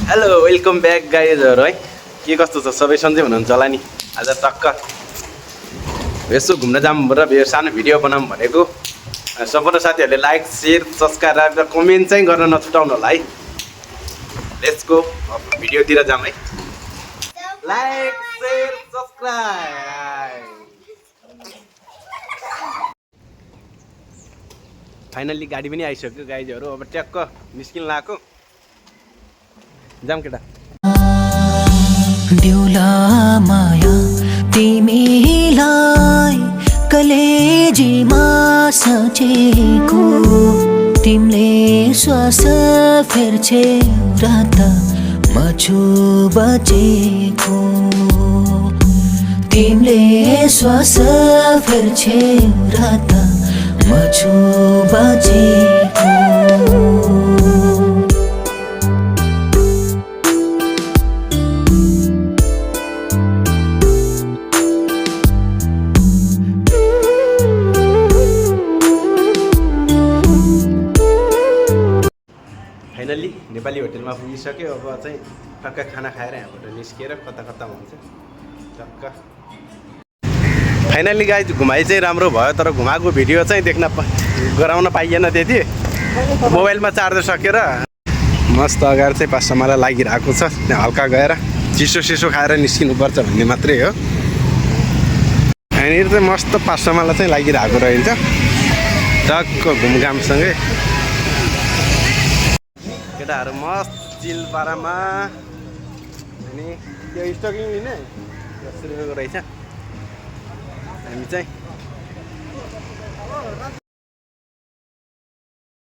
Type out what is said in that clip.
Hello welcome back गाइजहरु है के कस्तो छ सबै सन्चै हुनुहुन्छ होला नि। आज टक्क यसो घुम्न जाऊँ र सानो भिडियो बनाऊँ भनेको। सम्पूर्ण साथीहरूले लाइक शेयर सब्सक्राइब र कमेन्ट चाहिँ गर्न नछुटाउनु होला है। लेट्स गो भिडियोतिर जाऊँ है। Like share subscribe. फाइनली गाडी पनि आइसक्यो गाइजहरु। अब ट्याक्क निस्किन लाग्यो। जाम केटा दिउला माया तिमीलाई कलेजीमा सचेको तिमीले श्वास फेर्छे रात म छु बचेको तिमीले श्वास फेर्छे रात म छु बचेको। फाइनली नेपाली होटलमा पुगिसक्यो। अब चाहिँ टक्क खाना खाएर यहाँबाट निस्किएर कता कता हुन्छ टक्क। फाइनली गाइज घुमाइ चाहिँ राम्रो भयो, तर घुमाएको भिडियो चाहिँ गराउन पाइएन। त्यति मोबाइलमा चार्जर सकेर मस्त अगाडि चाहिँ पासमाला लागिरहेको छ। त्यहाँ हल्का गएर चिसो सिसो खाएर निस्किनुपर्छ भन्ने मात्रै हो। यहाँनिर चाहिँ मस्त पासमाला चाहिँ लागिरहेको रहन्छ टक्क घुमघामसँगै। केटाहरू मस्त चिल पारामा अनि त्यो स्टकिङ लिने 10 रुपियाँको रहेछ। हामी चाहिँ